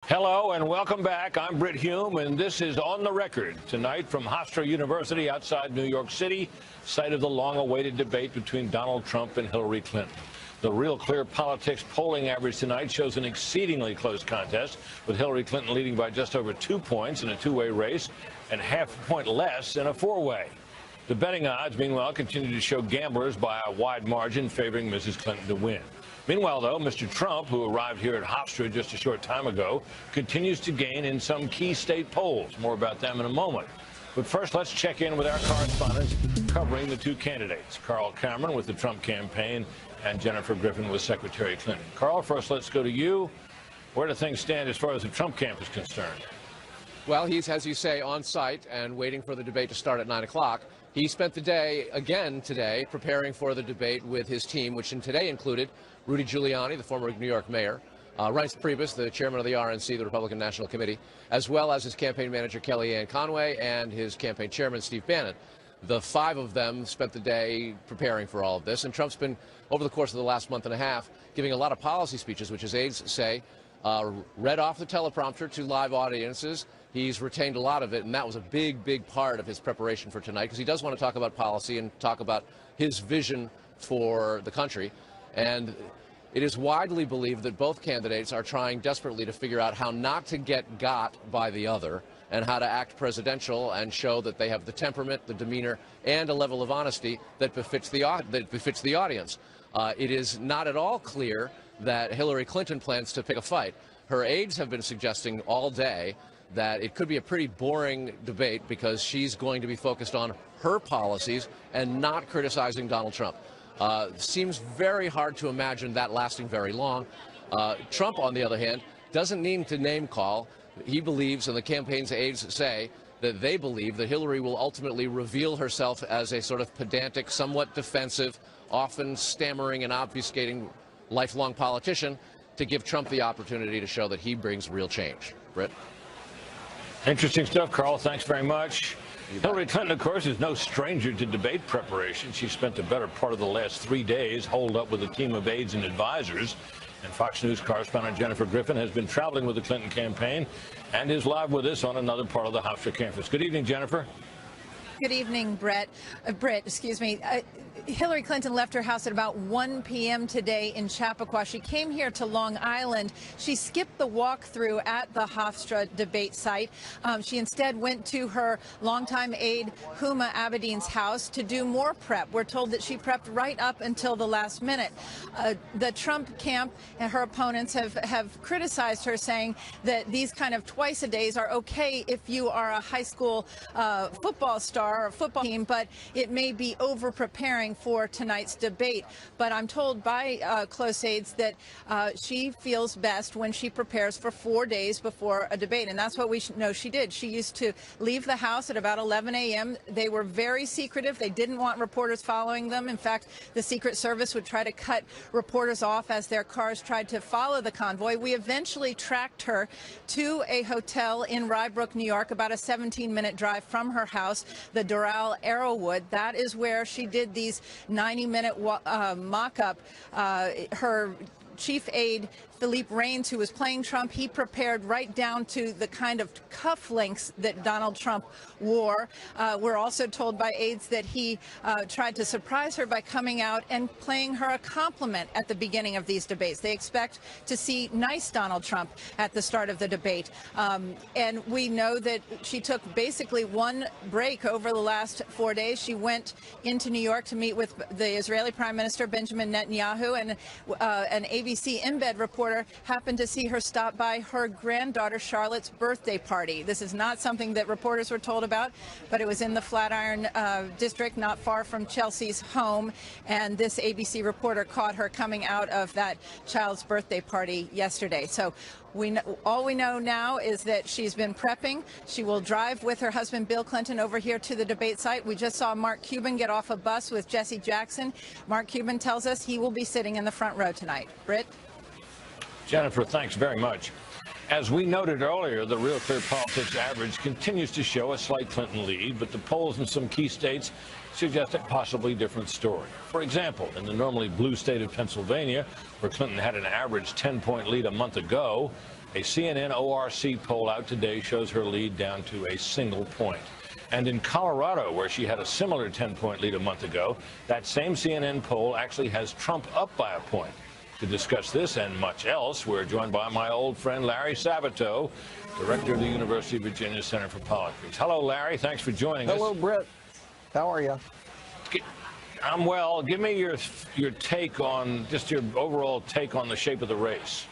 Hello and welcome back. I'm Britt Hume, and this is On the Record tonight from Hofstra University outside New York City, site of the long-awaited debate between Donald Trump and Hillary Clinton. The Real Clear Politics polling average tonight shows an exceedingly close contest, with Hillary Clinton leading by just over 2 points in a two-way race and half a point less in a four-way. The betting odds, meanwhile, continue to show gamblers by a wide margin favoring Mrs. Clinton to win. Meanwhile, though, Mr. Trump, who arrived here at Hofstra just a short time ago, continues to gain in some key state polls. More about them in a moment. But first, let's check in with our correspondents covering the two candidates, Carl Cameron with the Trump campaign and Jennifer Griffin with Secretary Clinton. Carl, first let's go to you. Where do things stand as far as the Trump camp is concerned? Well, he's, as you say, on site and waiting for the debate to start at 9 o'clock. He spent the day, again today, preparing for the debate with his team, which today included Rudy Giuliani, the former New York mayor, Reince Priebus, the chairman of the RNC, the Republican National Committee, as well as his campaign manager, Kellyanne Conway, and his campaign chairman, Steve Bannon. The five of them spent the day preparing for all of this. And Trump's been, over the course of the last month and a half, giving a lot of policy speeches, which his aides say read off the teleprompter to live audiences. He's retained a lot of it, and that was a big, big part of his preparation for tonight, because he does want to talk about policy and talk about his vision for the country. And it is widely believed that both candidates are trying desperately to figure out how not to get got by the other and how to act presidential and show that they have the temperament, the demeanor, and a level of honesty that befits the audience. It is not at all clear that Hillary Clinton plans to pick a fight. Her aides have been suggesting all day that it could be a pretty boring debate because she's going to be focused on her policies and not criticizing Donald Trump. Seems very hard to imagine that lasting very long. Trump, on the other hand, doesn't need to name call. He believes, and the campaign's aides say, that they believe that Hillary will ultimately reveal herself as a sort of pedantic, somewhat defensive, often stammering and obfuscating lifelong politician to give Trump the opportunity to show that he brings real change. Britt? Interesting stuff, Carl. Thanks very much. Hillary Clinton, of course, is no stranger to debate preparation. She spent the better part of the last 3 days holed up with a team of aides and advisors. And Fox News correspondent Jennifer Griffin has been traveling with the Clinton campaign and is live with us on another part of the Hofstra campus. Good evening, Jennifer. Good evening, Britt. Excuse me. Hillary Clinton left her house at about 1 p.m. today in Chappaqua. She came here to Long Island. She skipped the walkthrough at the Hofstra debate site. She instead went to her longtime aide, Huma Abedin's house, to do more prep. We're told that she prepped right up until the last minute. The Trump camp and her opponents have criticized her, saying that these kind of twice-a-days are okay if you are a high school football star or football team, but it may be over-preparing for tonight's debate. But I'm told by close aides that she feels best when she prepares for 4 days before a debate, and that's what we know she did. She used to leave the house at about 11 a.m. They were very secretive. They didn't want reporters following them. In fact, the Secret Service would try to cut reporters off as their cars tried to follow the convoy. We eventually tracked her to a hotel in Rye Brook, New York, about a 17-minute drive from her house, the Doral Arrowwood. That is where she did these 90-minute mock-up. Her chief aide, Philippe Reines, who was playing Trump, he prepared right down to the kind of cufflinks that Donald Trump wore. We're also told by aides that he tried to surprise her by coming out and playing her a compliment at the beginning of these debates. They expect to see nice Donald Trump at the start of the debate. And we know that she took basically one break over the last 4 days. She went into New York to meet with the Israeli Prime Minister Benjamin Netanyahu, and an ABC embed reporter happened to see her stop by her granddaughter Charlotte's birthday party. This is not something that reporters were told about, but it was in the Flatiron district, not far from Chelsea's home, and this ABC reporter caught her coming out of that child's birthday party yesterday. So all we know now is that she's been prepping. She will drive with her husband Bill Clinton over here to the debate site. We just saw Mark Cuban get off a bus with Jesse Jackson. Mark Cuban tells us he will be sitting in the front row tonight. Britt? Jennifer, thanks very much. As we noted earlier, the Real Clear Politics average continues to show a slight Clinton lead, but the polls in some key states suggest a possibly different story. For example, in the normally blue state of Pennsylvania, where Clinton had an average 10-point lead a month ago, A CNN ORC poll out today shows her lead down to a single point. And in Colorado, where she had a similar 10-point lead a month ago, that same CNN poll actually has Trump up by a point. To discuss this and much else, we're joined by my old friend Larry Sabato, director of the University of Virginia Center for Politics. Hello, Larry. Thanks for joining us. Hello, Brett. How are you? I'm well. Give me your take on, just your overall take on the shape of the race.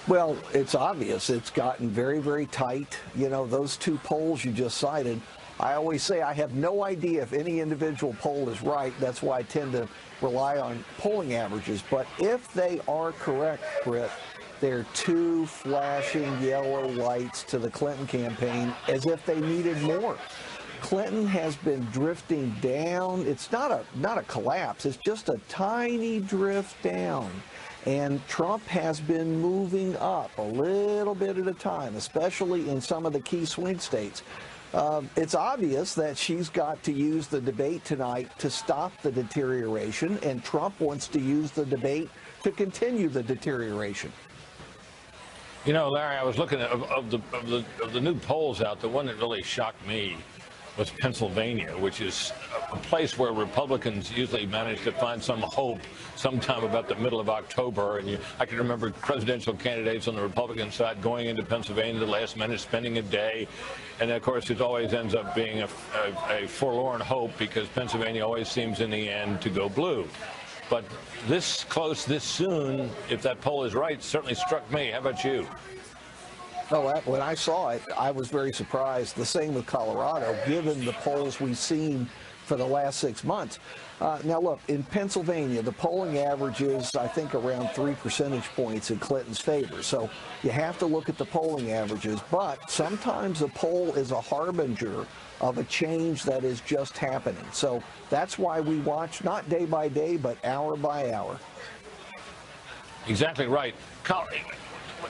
Well, it's obvious. It's gotten very, very tight. You know, those two polls you just cited, I always say I have no idea if any individual poll is right. That's why I tend to rely on polling averages. But if they are correct, Britt, they're two flashing yellow lights to the Clinton campaign as if they needed more. Clinton has been drifting down. It's not a collapse. It's just a tiny drift down. And Trump has been moving up a little bit at a time, especially in some of the key swing states. It's obvious that she's got to use the debate tonight to stop the deterioration, and Trump wants to use the debate to continue the deterioration. You know, Larry, I was looking at of the new polls out. The one that really shocked me was Pennsylvania, which is a place where Republicans usually manage to find some hope sometime about the middle of October. And I can remember presidential candidates on the Republican side going into Pennsylvania the last minute, spending a day. And, of course, it always ends up being a forlorn hope because Pennsylvania always seems in the end to go blue. But this close, this soon, if that poll is right, certainly struck me. How about you? No, when I saw it, I was very surprised. The same with Colorado, given the polls we've seen for the last 6 months. Now, look, in Pennsylvania, the polling averages, I think, around 3 percentage points in Clinton's favor. So you have to look at the polling averages. But sometimes a poll is a harbinger of a change that is just happening. So that's why we watch not day by day, but hour by hour. Exactly right.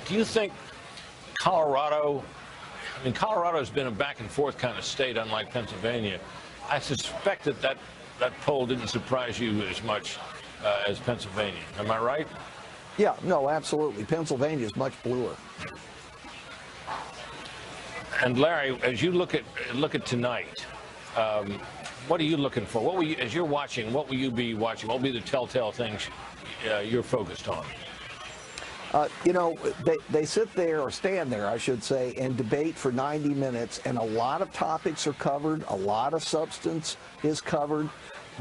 Do you think Colorado, I mean, Colorado's been a back and forth kind of state, unlike Pennsylvania. I suspect that poll didn't surprise you as much as Pennsylvania. Am I right? Yeah, no, absolutely. Pennsylvania is much bluer. And Larry, as you look at tonight, what are you looking for? What will you, as you're watching, what will you be watching? What will be the telltale things you're focused on? You know, they sit there, or stand there, I should say, and debate for 90 minutes, and a lot of topics are covered, a lot of substance is covered,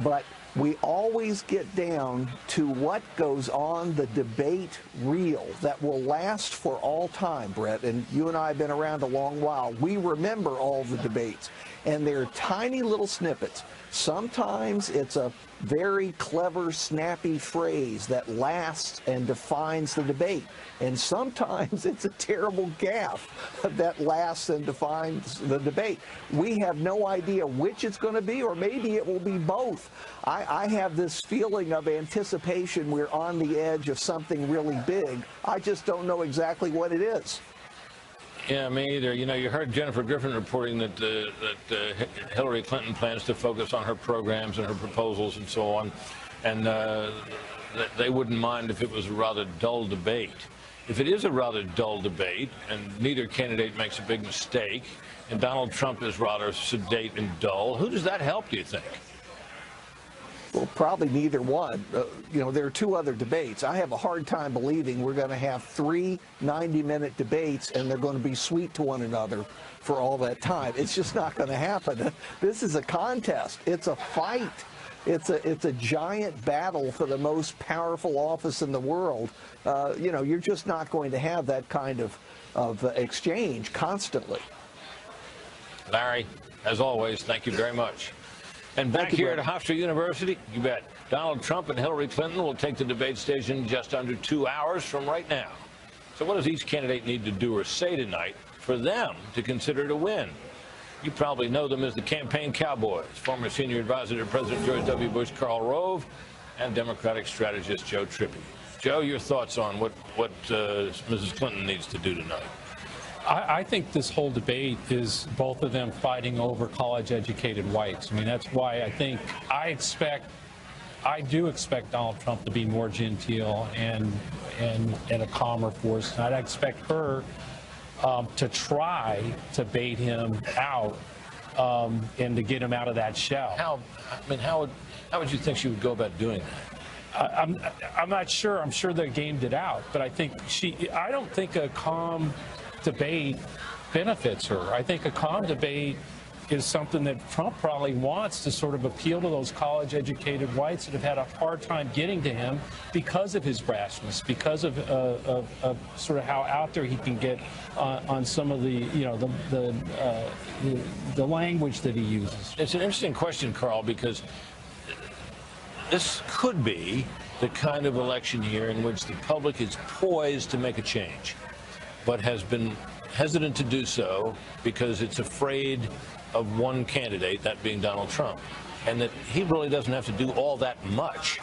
but we always get down to what goes on the debate reel that will last for all time, Brett. And you and I have been around a long while. We remember all the debates, and they're tiny little snippets. Sometimes it's a very clever, snappy phrase that lasts and defines the debate. And sometimes it's a terrible gaffe that lasts and defines the debate. We have no idea which it's going to be, or maybe it will be both. I have this feeling of anticipation. We're on the edge of something really big. I just don't know exactly what it is. Yeah, me either. You know, you heard Jennifer Griffin reporting that Hillary Clinton plans to focus on her programs and her proposals and so on, and that they wouldn't mind if it was a rather dull debate. If it is a rather dull debate and neither candidate makes a big mistake and Donald Trump is rather sedate and dull, who does that help, do you think? Well, probably neither one. You know, there are two other debates. I have a hard time believing we're going to have 3 90-minute debates and they're going to be sweet to one another for all that time. It's just not going to happen. This is a contest. It's a fight. It's a giant battle for the most powerful office in the world. You know, you're just not going to have that kind of exchange constantly. Larry, as always, thank you very much. And back here at Hofstra University, you bet, Donald Trump and Hillary Clinton will take the debate stage in just under 2 hours from right now. So what does each candidate need to do or say tonight for them to consider to win? You probably know them as the campaign cowboys, former senior advisor to President George W. Bush, Karl Rove, and Democratic strategist Joe Trippi. Joe, your thoughts on what Mrs. Clinton needs to do tonight? I think this whole debate is both of them fighting over college-educated whites. I mean, that's why I expect I do expect Donald Trump to be more genteel and a calmer force. And I'd expect her to try to bait him out and to get him out of that shell. How would you think she would go about doing that? I'm not sure. I'm sure they gamed it out, but I don't think a calm debate benefits her. I think a calm debate is something that Trump probably wants to sort of appeal to those college-educated whites that have had a hard time getting to him because of his brashness, because of sort of how out there he can get on some of the, the language that he uses. It's an interesting question, Carl, because this could be the kind of election year in which the public is poised to make a change, but has been hesitant to do so because it's afraid of one candidate, that being Donald Trump, and that he really doesn't have to do all that much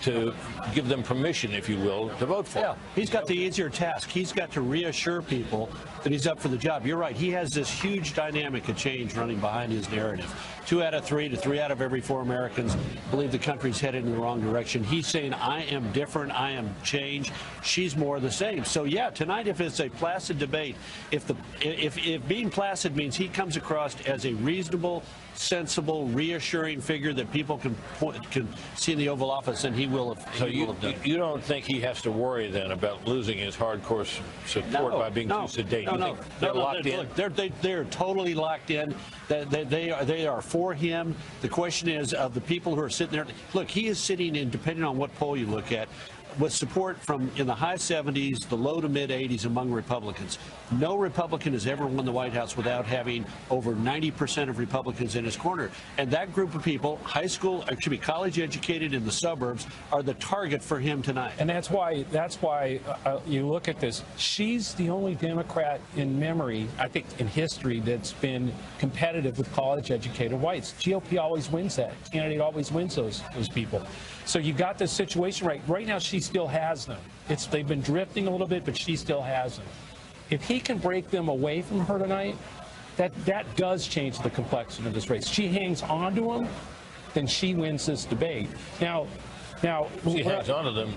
to give them permission, if you will, to vote for him. He's got the easier task. He's got to reassure people that he's up for the job. You're right. He has this huge dynamic of change running behind his narrative. 2 out of 3 to 3 out of every 4 Americans believe the country's headed in the wrong direction. He's saying, I am different. I am change. She's more the same. So, yeah, tonight, if it's a placid debate, if being placid means he comes across as a reasonable, sensible, reassuring figure that people can see in the Oval Office, then he will have. So you don't think he has to worry then about losing his hardcore support by being too sedate? No. They're locked in. Look, they're totally locked in. They are for him. The question is of the people who are sitting there. Look, he is sitting in, depending on what poll you look at, with support from in the high 70s, the low to mid 80s among Republicans. No Republican has ever won the White House without having over 90% of Republicans in his corner. And that group of people, college educated in the suburbs, are the target for him tonight. And that's why you look at this. She's the only Democrat in memory, I think, in history that's been competitive with college educated whites. GOP always wins that. Candidate always wins those people. So you got this situation right now. She still has them. They've been drifting a little bit, but she still has them. If he can break them away from her tonight, that does change the complexion of this race. She hangs on to him, then she wins this debate. Now she hangs on to them.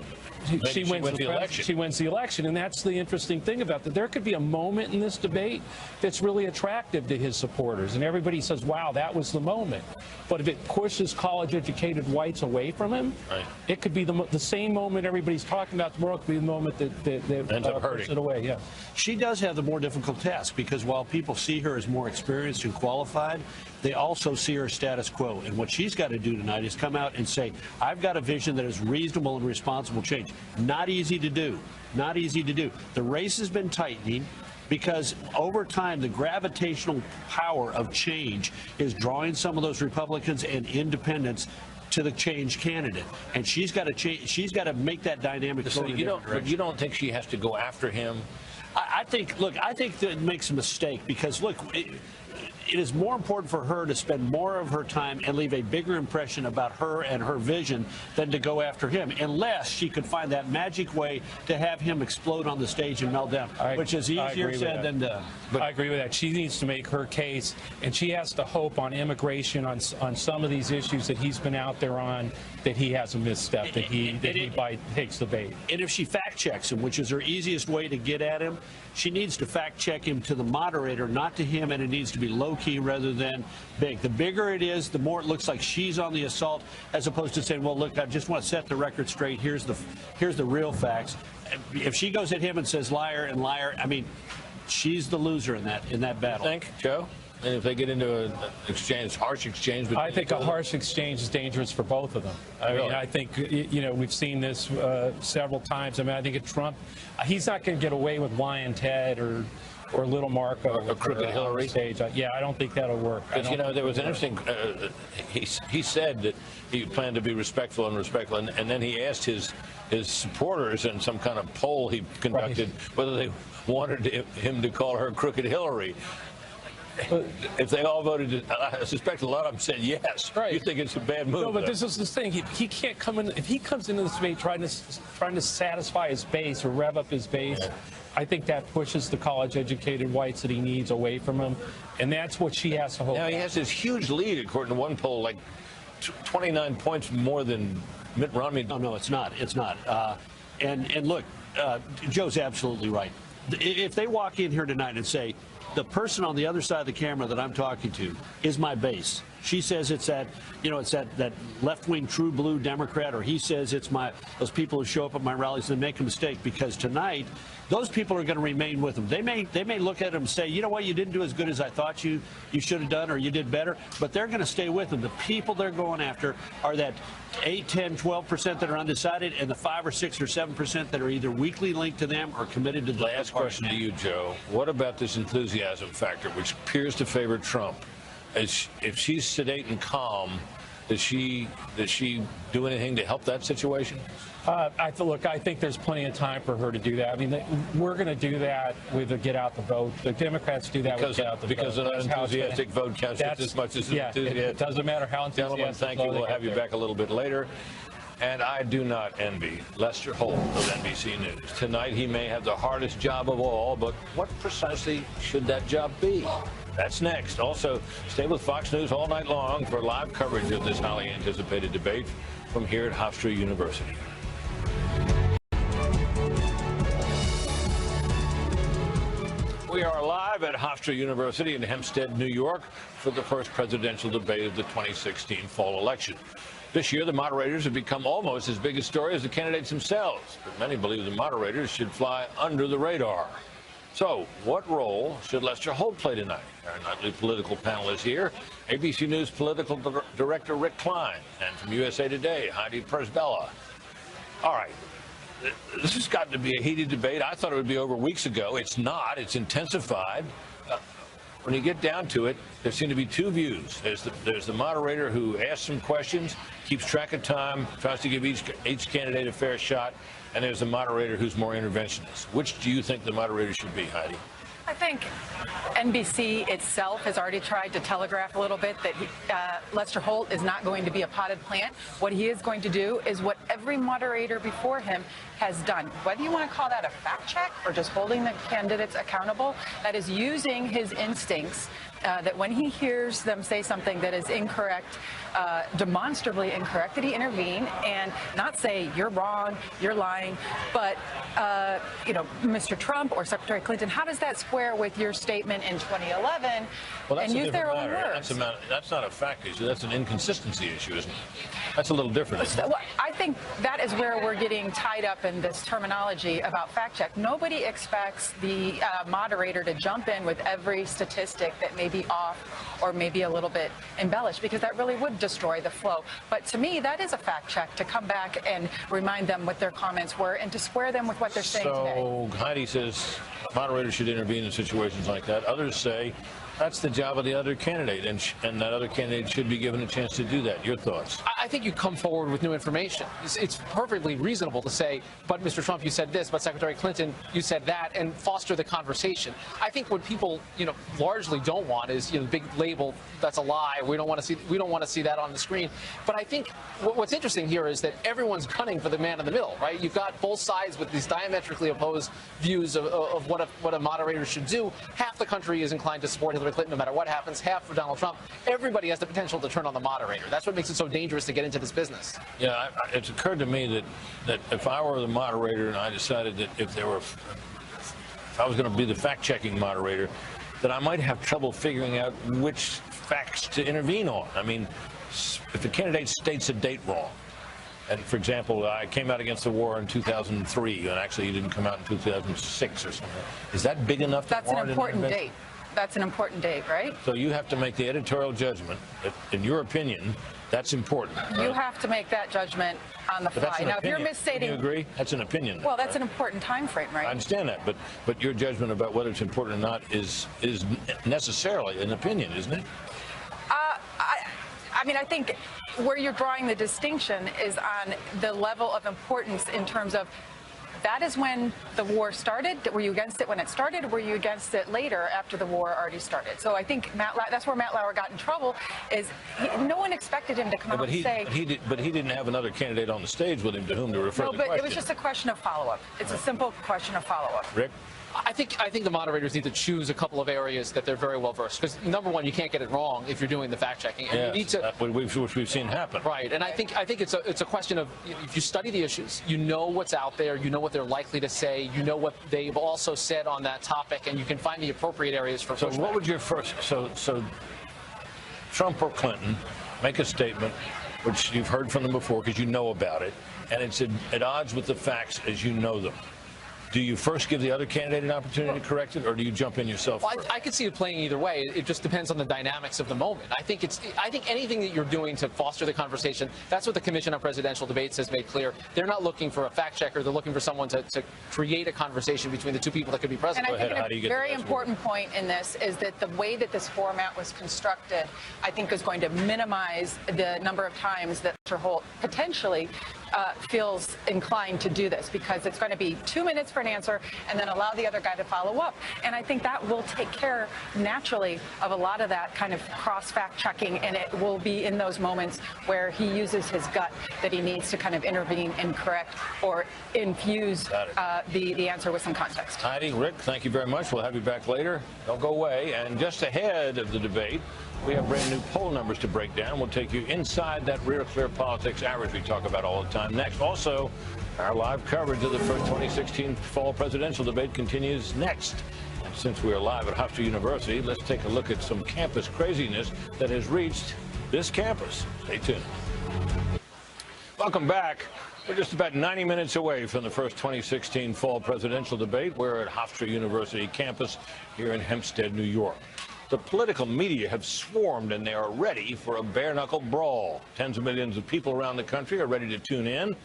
She wins the election. She wins the election, and that's the interesting thing about that. There could be a moment in this debate that's really attractive to his supporters, and everybody says, "Wow, that was the moment." But if it pushes college-educated whites away from him, it could be the same moment everybody's talking about tomorrow. It could be the moment that ends up hurting it away. Yeah. She does have the more difficult task because while people see her as more experienced and qualified, they also see her status quo. And what she's got to do tonight is come out and say, I've got a vision that is reasonable and responsible change. Not easy to do. Not easy to do. The race has been tightening because over time, the gravitational power of change is drawing some of those Republicans and independents to the change candidate, and she's got to change. She's got to make that dynamic. So you don't think she has to go after him? I think that it makes a mistake because look. It is more important for her to spend more of her time and leave a bigger impression about her and her vision than to go after him, unless she could find that magic way to have him explode on the stage and melt down, which is easier said than done. But I agree with that. She needs to make her case, and she has to hope on immigration, on some of these issues that he's been out there on, that he has a misstep, that he takes the bait. And if she fact checks him, which is her easiest way to get at him, she needs to fact check him to the moderator, not to him, and it needs to be low key rather than big. The bigger it is, the more it looks like she's on the assault, as opposed to saying, well, look, I just want to set the record straight. Here's the real facts. If she goes at him and says liar and liar, I mean, she's the loser in that battle. You think, Joe? And if they get into an exchange, harsh exchange, I think a harsh exchange is dangerous for both of them. I mean, I think we've seen this several times. I mean, I think Trump, he's not going to get away with lying Ted or little Marco or crooked Hillary. Stage. Yeah, I don't think that'll work. Because there was an interesting. He said that he planned to be respectful, and then he asked his supporters in some kind of poll he conducted whether they wanted him to call her crooked Hillary. If they all voted, I suspect a lot of them said yes. Right. You think it's a bad move? No, but this is the thing. He can't come in. If he comes into this debate trying to satisfy his base or rev up his base, I think that pushes the college-educated whites that he needs away from him, and that's what she has to hope. Now he has this huge lead, according to one poll, like 29 points more than Mitt Romney. No, it's not. It's not. And look, Joe's absolutely right. If they walk in here tonight and say, the person on the other side of the camera that I'm talking to is my base. She says it's that, it's that left-wing true blue Democrat, or he says it's those people who show up at my rallies and make a mistake, because tonight those people are going to remain with them. They may look at him and say, you know what, you didn't do as good as I thought you should have done, or you did better, but they're going to stay with them. The people they're going after are that 8, 10, 12% that are undecided, and the 5 or 6 or 7% that are either weakly linked to them or committed to the Last question to you, Joe. What about this enthusiasm factor, which appears to favor Trump? If she's sedate and calm, does she do anything to help that situation? Look, I think there's plenty of time for her to do that. I mean, we're going to do that with the get out the vote. The Democrats do that with get out the vote. Because an enthusiastic vote counts just as much as an enthusiastic. It doesn't matter how enthusiastic. Gentlemen, thank you. We'll have you back a little bit later. And I do not envy Lester Holt of NBC News. Tonight, he may have the hardest job of all, but what precisely should that job be? That's next. Also, stay with Fox News all night long for live coverage of this highly anticipated debate from here at Hofstra University. We are live at Hofstra University in Hempstead, New York, for the first presidential debate of the 2016 fall election. This year, the moderators have become almost as big a story as the candidates themselves, but many believe the moderators should fly under the radar. So, what role should Lester Holt play tonight? Our nightly political panel is here. ABC News political director Rick Klein, and from USA Today, Heidi Przybyla. All right. This has gotten to be a heated debate. I thought it would be over weeks ago. It's not. It's intensified. When you get down to it, there seem to be two views. There's the moderator who asks some questions, keeps track of time, tries to give each candidate a fair shot, and there's the moderator who's more interventionist. Which do you think the moderator should be, Heidi? I think NBC itself has already tried to telegraph a little bit that Lester Holt is not going to be a potted plant. What he is going to do is what every moderator before him has done. Whether you want to call that a fact check or just holding the candidates accountable, that is using his instincts, that when he hears them say something that is incorrect, demonstrably incorrect, that he intervene and not say, you're wrong, you're lying, but, Mr. Trump or Secretary Clinton, how does that square with your statement in 2011 and use their own words? That's not a fact issue. That's an inconsistency issue, isn't it? That's a little different, isn't it? Well, I think that is where we're getting tied up in this terminology about fact check. Nobody expects the moderator to jump in with every statistic that may be off or maybe a little bit embellished, because that really would destroy the flow. But to me, that is a fact check, to come back and remind them what their comments were and to square them with what they're saying today. So Heidi says moderators should intervene in situations like that. Others say that's the job of the other candidate, and that other candidate should be given a chance to do that. Your thoughts? I think you come forward with new information. It's perfectly reasonable to say, but Mr. Trump, you said this, but Secretary Clinton, you said that, and foster the conversation. I think what people, largely don't want is, big label, that's a lie. We don't want to see that on the screen. But I think what's interesting here is that everyone's gunning for the man in the middle, right? You've got both sides with these diametrically opposed views of what a moderator should do. Half the country is inclined to support Hillary Clinton no matter what happens, half for Donald Trump. Everybody has the potential to turn on the moderator. That's what makes it so dangerous to get into this business. Yeah, it's occurred to me that if I were the moderator and I decided that if I was going to be the fact-checking moderator, that I might have trouble figuring out which facts to intervene on. I mean, if the candidate states a date wrong, and for example, I came out against the war in 2003, and actually he didn't come out in 2006 or something, is that big enough to That's an important date. That's an important date, right? So you have to make the editorial judgment that, in your opinion, that's important. Right? You have to make that judgment on the fly. Now, if you're misstating, you agree? That's an opinion. Well, that's an important time frame, right? I understand that, but your judgment about whether it's important or not is necessarily an opinion, isn't it? I think where you're drawing the distinction is on the level of importance in terms of that is when the war started. Were you against it when it started, or were you against it later after the war already started? So I think that's where Matt Lauer got in trouble. No one expected him to come out and say. But he didn't have another candidate on the stage with him to whom to refer the question. No, but it was just a question of follow-up. It's a simple question of follow-up. Rick? I think the moderators need to choose a couple of areas that they're very well versed. Because number one, you can't get it wrong if you're doing the fact checking, and yes, you need to. Which we've seen happen. Right, and I think it's a question of, if you study the issues, you know what's out there, you know what they're likely to say, you know what they've also said on that topic, and you can find the appropriate areas for. So what would your first? So Trump or Clinton make a statement, which you've heard from them before because you know about it, and it's at odds with the facts as you know them. Do you first give the other candidate an opportunity to correct it, or do you jump in yourself? Well, I could see it playing either way. It just depends on the dynamics of the moment. I think anything that you're doing to foster the conversation, that's what the Commission on Presidential Debates has made clear. They're not looking for a fact checker. They're looking for someone to create a conversation between the two people that could be present. And I think a very important point in this is that the way that this format was constructed, I think, is going to minimize the number of times that Mr. Holt potentially feels inclined to do this, because it's going to be 2 minutes for an answer and then allow the other guy to follow up. And I think that will take care naturally of a lot of that kind of cross fact checking, and it will be in those moments where he uses his gut that he needs to kind of intervene and correct or infuse the answer with some context. Heidi, Rick, thank you very much. We'll have you back later. Don't go away. And just ahead of the debate, we have brand new poll numbers to break down. We'll take you inside that Real Clear Politics average we talk about all the time next. Also, our live coverage of the first 2016 fall presidential debate continues next. And since we are live at Hofstra University, let's take a look at some campus craziness that has reached this campus. Stay tuned. Welcome back. We're just about 90 minutes away from the first 2016 fall presidential debate. We're at Hofstra University campus here in Hempstead, New York. The political media have swarmed, and they are ready for a bare-knuckle brawl. Tens of millions of people around the country are ready to tune in.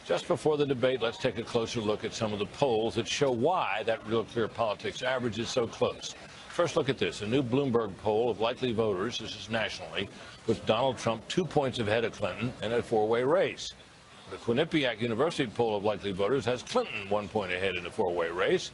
Just before the debate, let's take a closer look at some of the polls that show why that Real Clear Politics average is so close. First, look at this. A new Bloomberg poll of likely voters, this is nationally, puts Donald Trump 2 points ahead of Clinton in a four-way race. The Quinnipiac University poll of likely voters has Clinton 1 point ahead in a four-way race.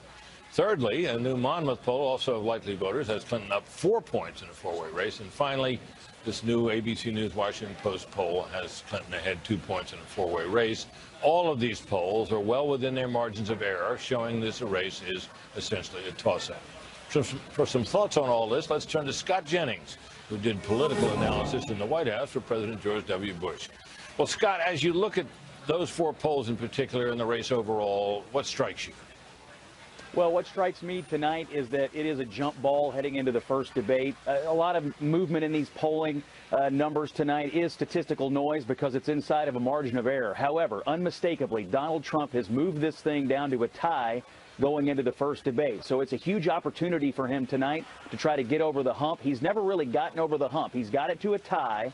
Thirdly, a new Monmouth poll, also of likely voters, has Clinton up 4 points in a four-way race. And finally, this new ABC News Washington Post poll has Clinton ahead 2 points in a four-way race. All of these polls are well within their margins of error, showing this race is essentially a toss-up. For some thoughts on all this, let's turn to Scott Jennings, who did political analysis in the White House for President George W. Bush. Well, Scott, as you look at those four polls in particular and the race overall, what strikes you? Well, what strikes me tonight is that it is a jump ball heading into the first debate. A lot of movement in these polling numbers tonight is statistical noise because it's inside of a margin of error. However, unmistakably, Donald Trump has moved this thing down to a tie going into the first debate. So it's a huge opportunity for him tonight to try to get over the hump. He's never really gotten over the hump. He's got it to a tie.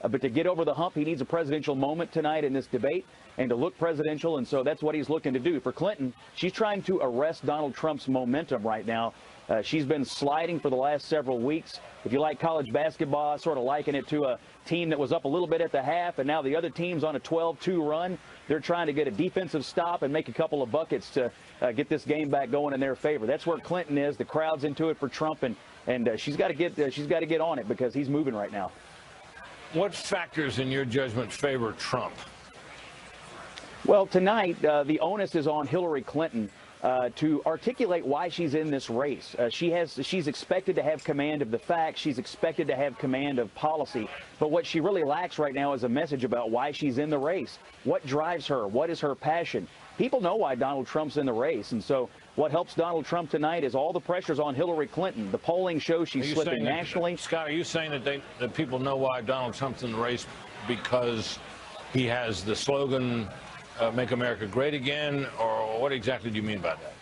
But to get over the hump, he needs a presidential moment tonight in this debate and to look presidential, and so that's what he's looking to do. For Clinton, she's trying to arrest Donald Trump's momentum right now. She's been sliding for the last several weeks. If you like college basketball, I sort of liken it to a team that was up a little bit at the half, and now the other team's on a 12-2 run. They're trying to get a defensive stop and make a couple of buckets to get this game back going in their favor. That's where Clinton is. The crowd's into it for Trump, and she's got to get on it because he's moving right now. What factors, in your judgment, favor Trump? Well, tonight, the onus is on Hillary Clinton to articulate why she's in this race. She's expected to have command of the facts. She's expected to have command of policy. But what she really lacks right now is a message about why she's in the race. What drives her? What is her passion? People know why Donald Trump's in the race. And so what helps Donald Trump tonight is all the pressures on Hillary Clinton. The polling shows she's slipping nationally. Scott, are you saying that people know why Donald Trump's in the race because he has the slogan, Make America Great Again, or what exactly do you mean by that?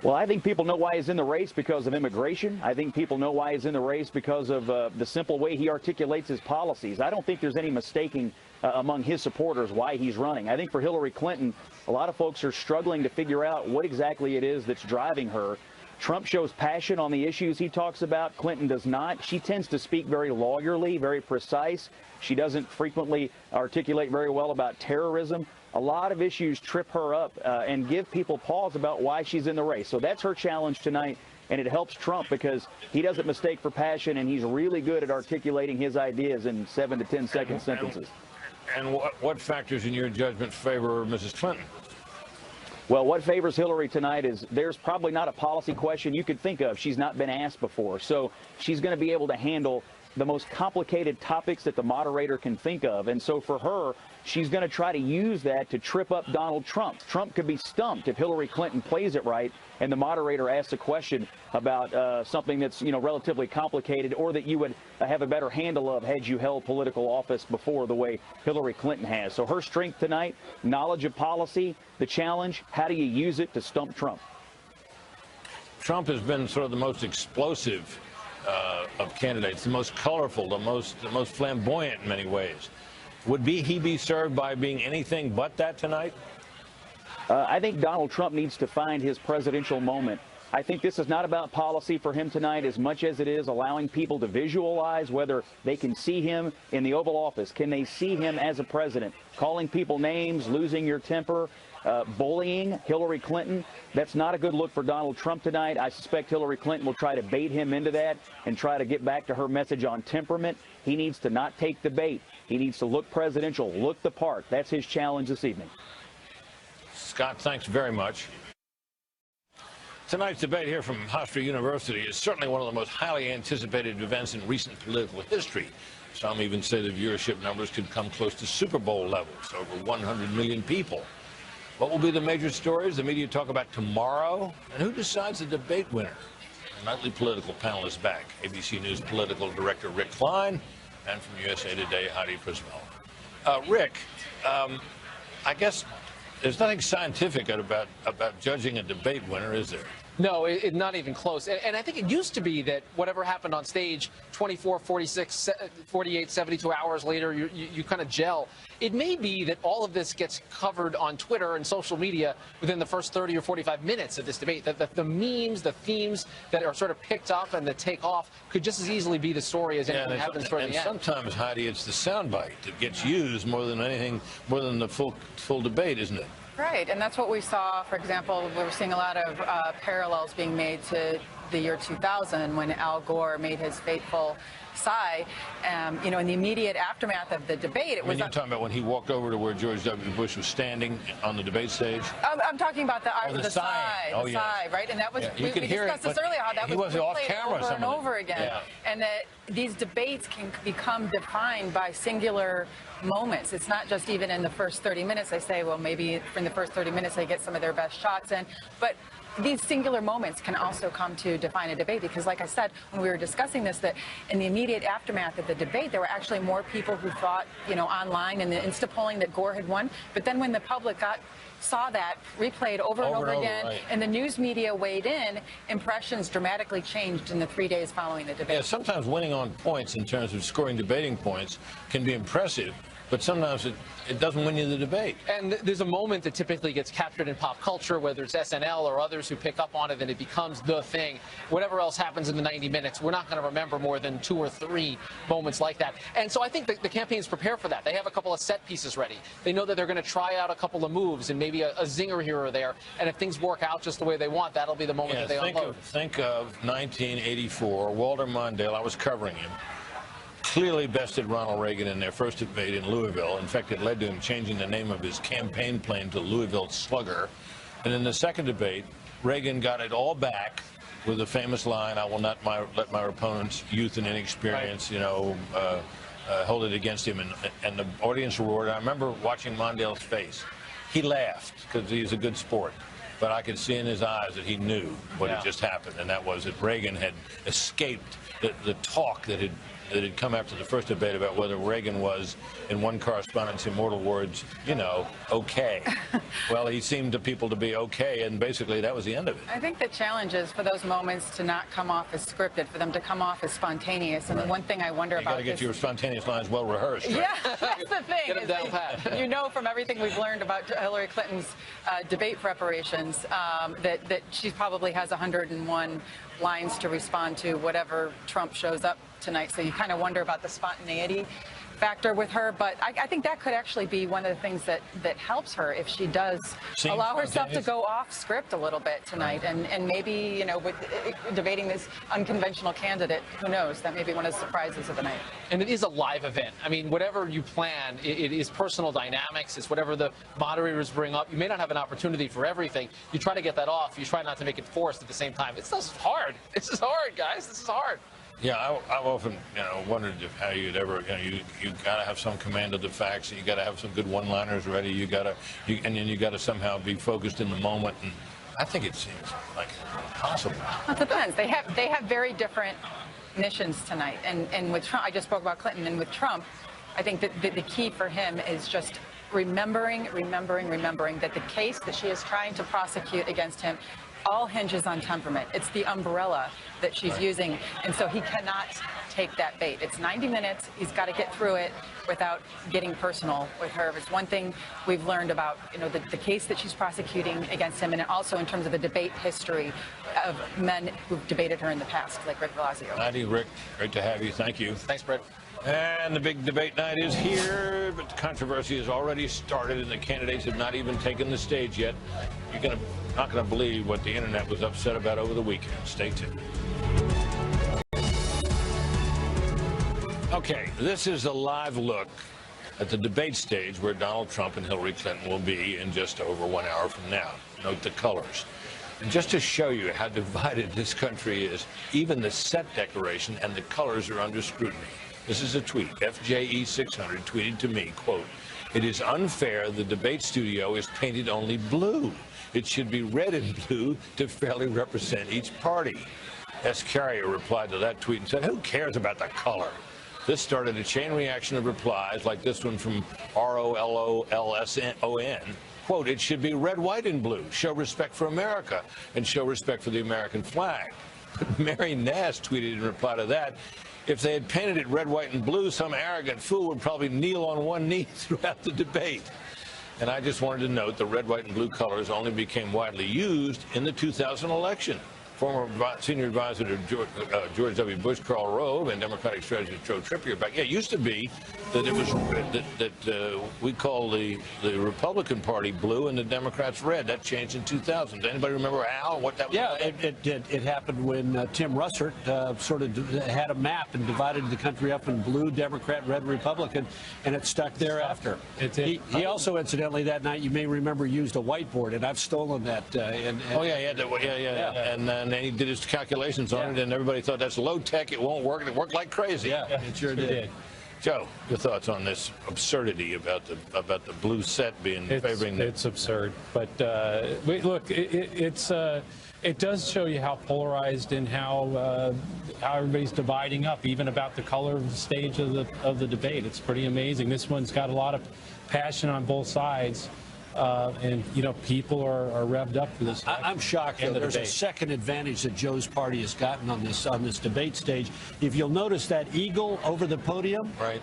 Well, I think people know why he's in the race because of immigration. I think people know why he's in the race because of the simple way he articulates his policies. I don't think there's any mistaking among his supporters why he's running. I think for Hillary Clinton, a lot of folks are struggling to figure out what exactly it is that's driving her. Trump shows passion on the issues he talks about. Clinton does not. She tends to speak very lawyerly, very precise. She doesn't frequently articulate very well about terrorism. A lot of issues trip her up and give people pause about why she's in the race. So that's her challenge tonight, and it helps Trump because he doesn't mistake for passion, and he's really good at articulating his ideas in 7 to 10 second sentences. And what factors, in your judgment, favor Mrs. Clinton? Well, what favors Hillary tonight is there's probably not a policy question you could think of she's not been asked before. So she's going to be able to handle the most complicated topics that the moderator can think of. And so for her, she's going to try to use that to trip up Donald Trump. Trump could be stumped if Hillary Clinton plays it right and the moderator asks a question about something that's, relatively complicated or that you would have a better handle of had you held political office before the way Hillary Clinton has. So her strength tonight, knowledge of policy, the challenge, how do you use it to stump Trump? Trump has been sort of the most explosive of candidates, the most colorful, the most flamboyant in many ways. Would he be served by being anything but that tonight? I think Donald Trump needs to find his presidential moment. I think this is not about policy for him tonight as much as it is allowing people to visualize whether they can see him in the Oval Office. Can they see him as a president? Calling people names, losing your temper, bullying Hillary Clinton. That's not a good look for Donald Trump tonight. I suspect Hillary Clinton will try to bait him into that and try to get back to her message on temperament. He needs to not take the bait. He needs to look presidential, look the part. That's his challenge this evening. Scott, thanks very much. Tonight's debate here from Hofstra University is certainly one of the most highly anticipated events in recent political history. Some even say the viewership numbers could come close to Super Bowl levels, over 100 million people. What will be the major stories the media talk about tomorrow? And who decides the debate winner? Our nightly political panel is back. ABC News political director Rick Klein and from USA Today, Heidi Prismella. Rick, I guess there's nothing scientific about judging a debate winner, is there? No, not even close. And I think it used to be that whatever happened on stage 24, 46, 48, 72 hours later, you kind of gel. It may be that all of this gets covered on Twitter and social media within the first 30 or 45 minutes of this debate. That the memes, the themes that are sort of picked up and that take off could just as easily be the story as anything that happens toward the end. And sometimes, Heidi, it's the soundbite that gets used more than anything, more than the full debate, isn't it? Right, and that's what we saw, for example, we were seeing a lot of parallels being made to the year 2000 when Al Gore made his fateful sigh. In the immediate aftermath of the debate, it was... You're talking about when he walked over to where George W. Bush was standing on the debate stage? I'm talking about the sigh, right? And that was, we discussed this earlier, how that was replayed over and over again. Yeah. And that these debates can become defined by singular moments. It's not just even in the first 30 minutes. They say, well, maybe in the first 30 minutes they get some of their best shots in. But these singular moments can also come to define a debate because, like I said, when we were discussing this, that in the immediate aftermath of the debate, there were actually more people who thought, online in the Insta polling that Gore had won. But then when the public saw that replayed over and over again, right, and the news media weighed in, impressions dramatically changed in the 3 days following the debate. Yeah, sometimes winning on points in terms of scoring debating points can be impressive, but sometimes it doesn't win you the debate. And there's a moment that typically gets captured in pop culture, whether it's SNL or others who pick up on it, and it becomes the thing. Whatever else happens in the 90 minutes, we're not going to remember more than 2 or 3 moments like that. And so I think the campaigns prepare for that. They have a couple of set pieces ready. They know that they're going to try out a couple of moves and maybe a zinger here or there. And if things work out just the way they want, that'll be the moment that they unload. Think of 1984, Walter Mondale. I was covering him. Clearly bested Ronald Reagan in their first debate in Louisville. In fact, it led to him changing the name of his campaign plane to Louisville Slugger. And in the second debate, Reagan got it all back with the famous line, "I will not let my opponent's youth and inexperience, hold it against him." And the audience roared. I remember watching Mondale's face. He laughed because he's a good sport. But I could see in his eyes that he knew what had just happened, and that was that Reagan had escaped the talk that had come after the first debate about whether Reagan was, in one correspondent's immortal words, okay. Well, he seemed to people to be okay, and basically that was the end of it. I think the challenge is for those moments to not come off as scripted, for them to come off as spontaneous. And the one thing I wonder about you got to get your spontaneous lines well rehearsed. Right? Yeah, that's the thing. Get them down pat. From everything we've learned about Hillary Clinton's debate preparations, that she probably has 101 lines to respond to whatever Trump shows up tonight. So you kind of wonder about the spontaneity factor with her, but I think that could actually be one of the things that helps her if she does allow herself to go off script a little bit tonight, and maybe, you know, with debating this unconventional candidate, who knows, that may be one of the surprises of the night. And it is a live event. I mean, whatever you plan, it is personal dynamics. It's whatever the moderators bring up. You may not have an opportunity for everything. You try to get that off. You try not to make it forced at the same time. It's just hard. This is hard, guys. This is hard. Yeah, I've often, wondered how you'd ever, you got to have some command of the facts. You got to have some good one-liners ready. And then you got to somehow be focused in the moment. And I think it seems like impossible. Well, it depends. They have very different missions tonight. And with Trump, I just spoke about Clinton, and with Trump, I think that the key for him is just remembering that the case that she is trying to prosecute against him all hinges on temperament. It's the umbrella that she's using, and so he cannot take that bait. It's 90 minutes. He's got to get through it without getting personal with her. It's one thing we've learned about, the case that she's prosecuting against him, and also in terms of the debate history of men who've debated her in the past, like Rick Blasio. Nighty, Rick. Great to have you. Thank you. Thanks, Brett. And the big debate night is here, but the controversy has already started, and the candidates have not even taken the stage yet. You're not going to believe what the internet was upset about over the weekend. Stay tuned. Okay, this is a live look at the debate stage where Donald Trump and Hillary Clinton will be in just over 1 hour from now. Note the colors. And just to show you how divided this country is, even the set decoration and the colors are under scrutiny. This is a tweet. FJE600 tweeted to me, quote, "It is unfair the debate studio is painted only blue. It should be red and blue to fairly represent each party." S. Carrier replied to that tweet and said, "Who cares about the color?" This started a chain reaction of replies like this one from ROLOLSON. Quote, "It should be red, white, and blue. Show respect for America and show respect for the American flag." But Mary Nass tweeted in reply to that, "If they had painted it red, white, and blue, some arrogant fool would probably kneel on one knee throughout the debate." And I just wanted to note the red, white, and blue colors only became widely used in the 2000 election. Former senior advisor to George W. Bush, Karl Rove, and Democratic strategist Joe Trippier back. Yeah, it used to be that it was we call the Republican Party blue and the Democrats red. That changed in 2000. Does anybody remember how what that was? Yeah, it happened when Tim Russert sort of had a map and divided the country up in blue, Democrat, red, Republican, and it stuck thereafter. He also, incidentally, that night, you may remember, used a whiteboard, and I've stolen that. Oh yeah, and then he did his calculations on it, and everybody thought that's low tech. It won't work. It worked like crazy. Yeah, it sure did. Joe, your thoughts on this absurdity about the blue set being favoring the... It's absurd, but look, it does show you how polarized and how everybody's dividing up, even about the color of the stage of the debate. It's pretty amazing. This one's got a lot of passion on both sides. And people are revved up for this. I'm shocked that there's a second advantage that Joe's party has gotten on this debate stage. If you'll notice that eagle over the podium, right?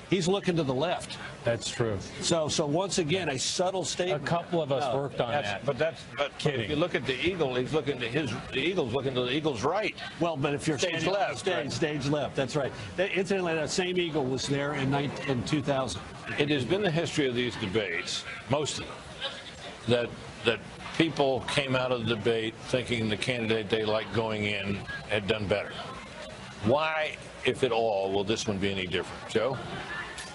He's looking to the left. That's true. So once again, a subtle statement. A couple of us worked on that. But if you look at the eagle, he's looking to the eagle's looking to the eagle's right. Well, but if you're stage left, stage left. That's right. Incidentally, that same eagle was there in 2000. It has been the history of these debates, most of them, that people came out of the debate thinking the candidate they liked going in had done better. Why, if at all, will this one be any different, Joe?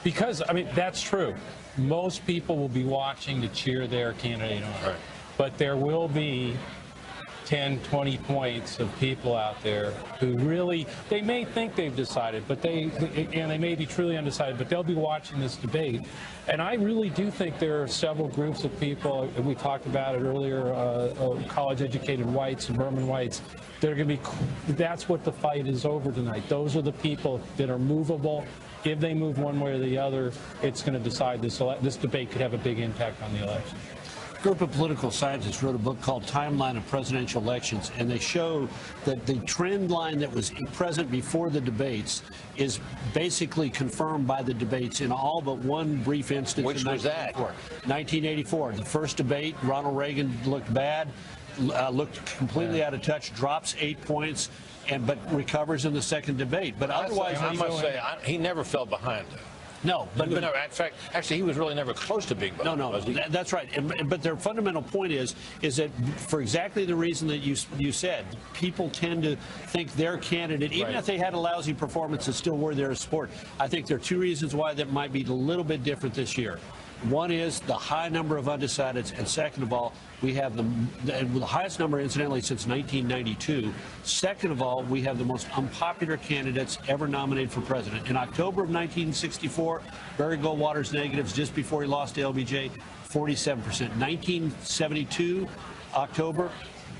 Because, I mean, that's true. Most people will be watching to cheer their candidate on. Right. But there will be 10, 20 points of people out there who really, they may think they've decided, but they may be truly undecided, but they'll be watching this debate. And I really do think there are several groups of people, and we talked about it earlier, college-educated whites, suburban whites, that are going to be, that's what the fight is over tonight. Those are the people that are movable. If they move one way or the other, it's going to decide this debate could have a big impact on the election. A group of political scientists wrote a book called Timeline of Presidential Elections, and they show that the trend line that was present before the debates is basically confirmed by the debates in all but one brief instance. Which was that? 1984. The first debate, Ronald Reagan looked bad, looked completely out of touch, drops 8 points, but recovers in the second debate. But otherwise, I must say, he never fell behind, though. No, but never, in fact, actually, he was really never close to being both. No, that's right. But their fundamental point is that for exactly the reason that you said, people tend to think their candidate, even if they had a lousy performance, is still worthy of support. I think there are two reasons why that might be a little bit different this year. One is the high number of undecideds, and second of all, we have the highest number, incidentally, since 1992. Second of all, we have the most unpopular candidates ever nominated for president. In October of 1964, Barry Goldwater's negatives just before he lost to LBJ, 47%. 1972, October,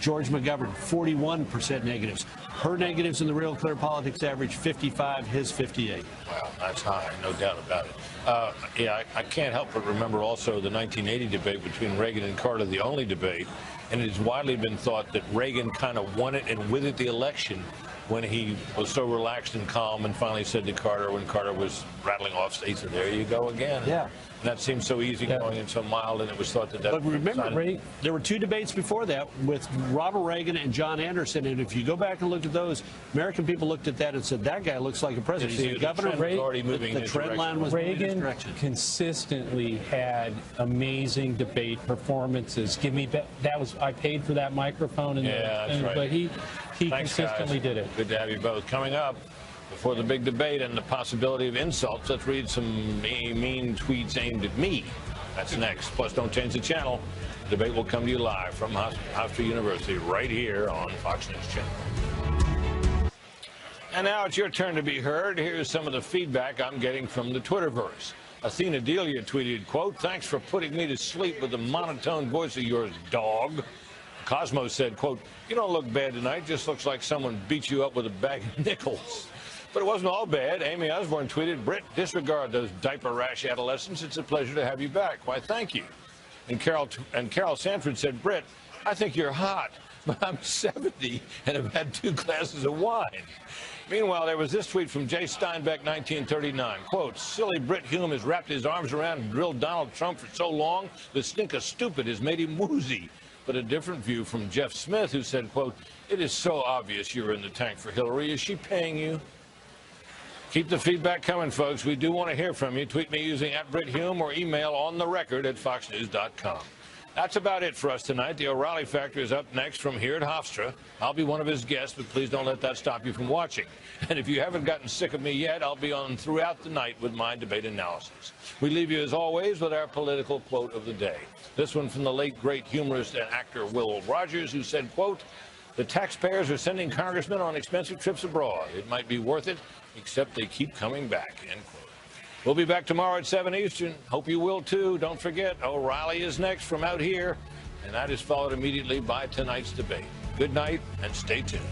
George McGovern, 41% negatives. Her negatives in the Real Clear Politics average 55, his 58. Wow, that's high, no doubt about it. Yeah, I can't help but remember also the 1980 debate between Reagan and Carter, the only debate, and it has widely been thought that Reagan kind of won it and with it the election when he was so relaxed and calm and finally said to Carter, when Carter was rattling off states, there you go again. Yeah. And that seemed so easy going and so mild, and it was thought that But remember, there were two debates before that with Robert Reagan and John Anderson, and if you go back and look at those, American people looked at that and said, that guy looks like a president. See, Governor was already moving the trend line was moving in his Reagan direction. consistently had amazing debate performances. I paid for that microphone, that's right. But he Thanks, consistently guys. did it. Good to have you both. Coming up, before the big debate and the possibility of insults, let's read some mean tweets aimed at me. That's next. Plus, don't change the channel. The debate will come to you live from Hofstra University right here on Fox News Channel. And now it's your turn to be heard. Here's some of the feedback I'm getting from the Twitterverse. Athena Delia tweeted, quote, "Thanks for putting me to sleep with the monotone voice of yours, dog." Cosmo said, quote, "You don't look bad tonight. Just looks like someone beat you up with a bag of nickels." But it wasn't all bad. Amy Osborne tweeted, "Britt, disregard those diaper rash adolescents. It's a pleasure to have you back." Why, thank you. And Carol Sanford said, "Britt, I think you're hot, but I'm 70 and have had 2 glasses of wine." Meanwhile, there was this tweet from Jay Steinbeck, 1939. Quote, "Silly Britt Hume has wrapped his arms around and drilled Donald Trump for so long, the stink of stupid has made him woozy." But a different view from Jeff Smith, who said, quote, "It is so obvious you're in the tank for Hillary. Is she paying you?" Keep the feedback coming, folks. We do want to hear from you. Tweet me using @BrittHume or email ontherecord@foxnews.com. That's about it for us tonight. The O'Reilly Factor is up next from here at Hofstra. I'll be one of his guests, but please don't let that stop you from watching. And if you haven't gotten sick of me yet, I'll be on throughout the night with my debate analysis. We leave you, as always, with our political quote of the day. This one from the late, great humorist and actor Will Rogers, who said, quote, "The taxpayers are sending congressmen on expensive trips abroad. It might be worth it, except they keep coming back," end quote. We'll be back tomorrow at 7 Eastern. Hope you will, too. Don't forget, O'Reilly is next from out here, and that is followed immediately by tonight's debate. Good night, and stay tuned.